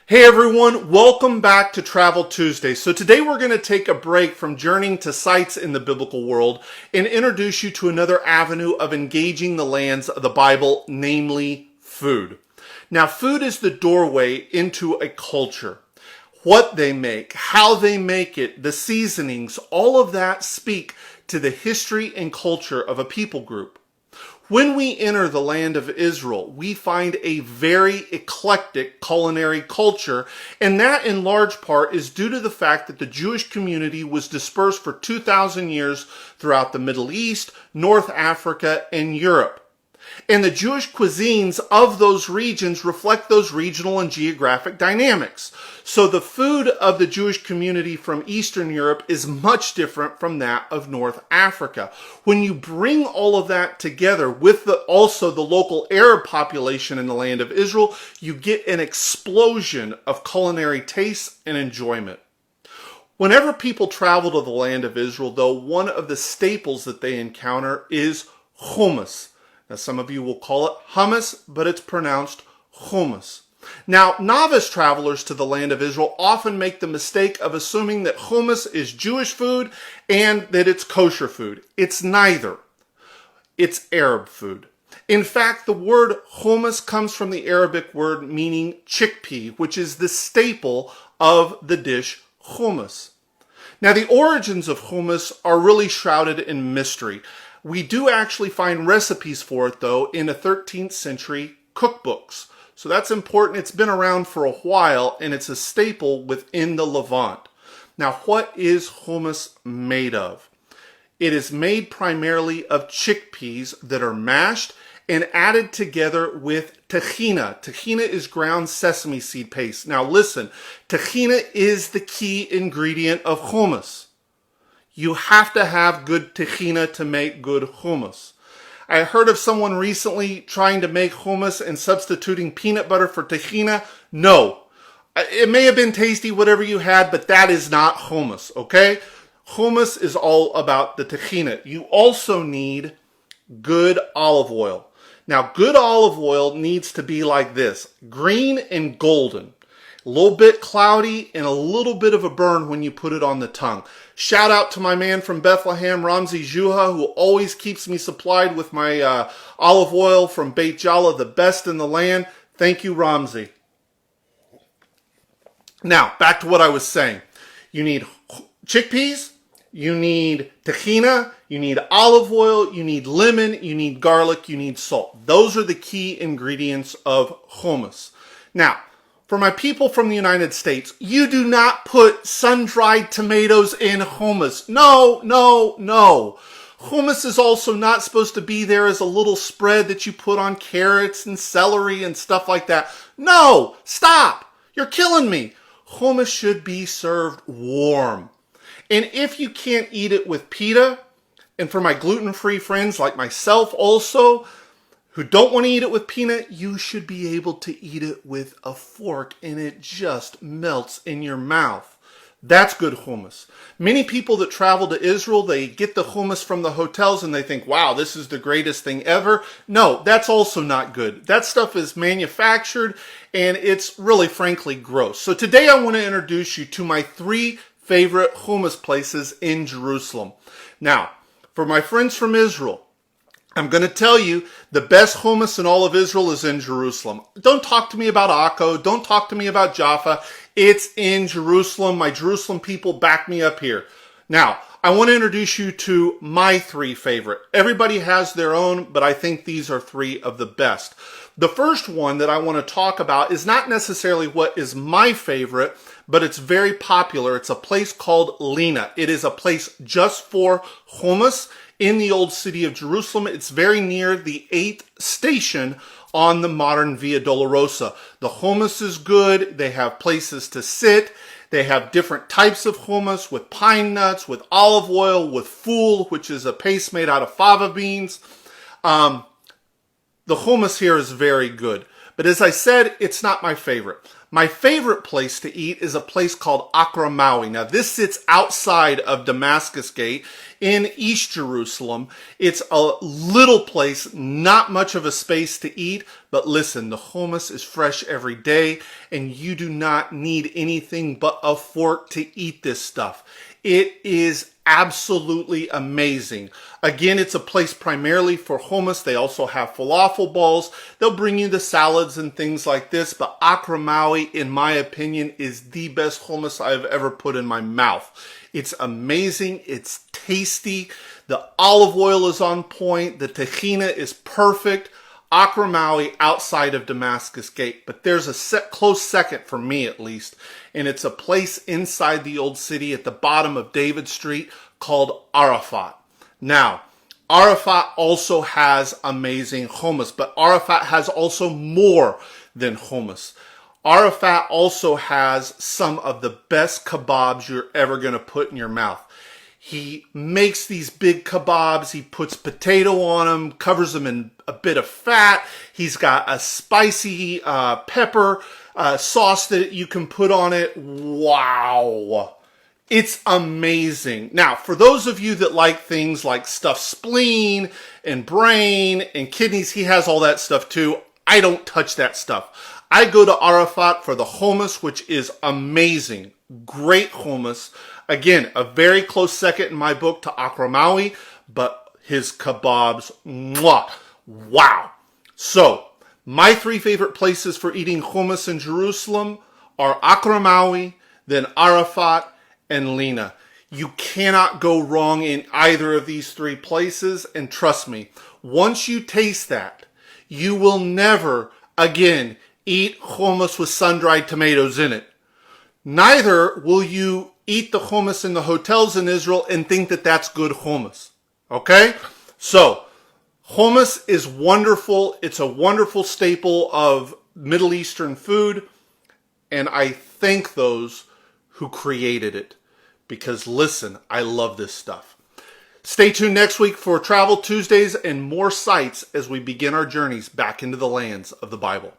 Hey everyone, welcome back to Travel Tuesday. So today we're going to take a break from journeying to sites in the biblical world and introduce you to another avenue of engaging the lands of the Bible, namely food. Now, food is the doorway into a culture. What they make, how they make it, the seasonings, all of that speak to the history and culture of a people group. When we enter the land of Israel, we find a very eclectic culinary culture, and that in large part is due to the fact that the Jewish community was dispersed for 2,000 years throughout the Middle East, North Africa, and Europe. And the Jewish cuisines of those regions reflect those regional and geographic dynamics. So the food of the Jewish community from Eastern Europe is much different from that of North Africa. When you bring all of that together with also the local Arab population in the land of Israel, you get an explosion of culinary tastes and enjoyment. Whenever people travel to the land of Israel, though, one of the staples that they encounter is hummus. Now, some of you will call it hummus, but it's pronounced hummus. Now, novice travelers to the land of Israel often make the mistake of assuming that hummus is Jewish food and that it's kosher food. It's neither. It's Arab food. In fact, the word hummus comes from the Arabic word meaning chickpea, which is the staple of the dish hummus. Now, the origins of hummus are really shrouded in mystery. We do actually find recipes for it, though, in the 13th century cookbooks. So that's important. It's been around for a while, and it's a staple within the Levant. Now, what is hummus made of? It is made primarily of chickpeas that are mashed and added together with tahina. Tahina is ground sesame seed paste. Now, listen, tahina is the key ingredient of hummus. You have to have good tahina to make good hummus. I heard of someone recently trying to make hummus and substituting peanut butter for tahina. No. It may have been tasty, whatever you had, but that is not hummus, okay? Hummus is all about the tahina. You also need good olive oil. Now, good olive oil needs to be like this, green and golden. A little bit cloudy and a little bit of a burn when you put it on the tongue. Shout out to my man from Bethlehem, Ramzi Juha, who always keeps me supplied with my olive oil from Beit Jala, the best in the land. Thank you, Ramzi. Now, back to what I was saying. You need chickpeas, you need tahina, you need olive oil, you need lemon, you need garlic, you need salt. Those are the key ingredients of hummus. Now, for my people from the United States, you do not put sun-dried tomatoes in hummus. No, no, no. Hummus is also not supposed to be there as a little spread that you put on carrots and celery and stuff like that. No, stop. You're killing me. Hummus should be served warm. And if you can't eat it with pita, and for my gluten-free friends like myself also, who don't want to eat it with peanut, you should be able to eat it with a fork and it just melts in your mouth. That's good hummus. Many people that travel to Israel, they get the hummus from the hotels and they think, wow, this is the greatest thing ever. No, that's also not good. That stuff is manufactured and it's really, frankly, gross. So today I want to introduce you to my 3 favorite hummus places in Jerusalem. Now, for my friends from Israel, I'm going to tell you the best hummus in all of Israel is in Jerusalem. Don't talk to me about Akko. Don't talk to me about Jaffa. It's in Jerusalem. My Jerusalem people back me up here. Now, I want to introduce you to my 3 favorite. Everybody has their own, but I think these are 3 of the best. The first one that I want to talk about is not necessarily what is my favorite, but it's very popular. It's a place called Lina. It is a place just for hummus in the old city of Jerusalem. It's very near the 8th station on the modern Via Dolorosa. The hummus is good. They have places to sit. They have different types of hummus with pine nuts, with olive oil, with ful, which is a paste made out of fava beans. The hummus here is very good. But as I said, it's not my favorite. My favorite place to eat is a place called Akramawi. Now, this sits outside of Damascus Gate in East Jerusalem. It's a little place, not much of a space to eat, but listen, the hummus is fresh every day, and you do not need anything but a fork to eat this stuff. It is absolutely amazing. Again, it's a place primarily for hummus. They also have falafel balls. They'll bring you the salads and things like this, but Akramawi, in my opinion, is the best hummus I've ever put in my mouth. It's amazing. It's tasty. The olive oil is on point. The tahina is perfect. Akramawi outside of Damascus Gate, but there's a close second for me at least, and it's a place inside the old city at the bottom of David Street called Arafat. Now, Arafat also has amazing hummus, but Arafat has also more than hummus. Arafat also has some of the best kebabs you're ever going to put in your mouth. He makes these big kebabs. He puts potato on them, covers them in a bit of fat. He's got a spicy pepper sauce that you can put on it. Wow. It's amazing. Now, for those of you that like things like stuffed spleen and brain and kidneys, he has all that stuff too. I don't touch that stuff. I go to Arafat for the hummus, which is amazing. Great hummus. Again, a very close second in my book to Akramawi, but his kebabs, mwah, wow. So, my three favorite places for eating hummus in Jerusalem are Akramawi, then Arafat, and Lina. You cannot go wrong in either of these three places, and trust me, once you taste that, you will never again eat hummus with sun-dried tomatoes in it. Neither will you eat the hummus in the hotels in Israel and think that that's good hummus. Okay? So, hummus is wonderful. It's a wonderful staple of Middle Eastern food. And I thank those who created it. Because listen, I love this stuff. Stay tuned next week for Travel Tuesdays and more sights as we begin our journeys back into the lands of the Bible.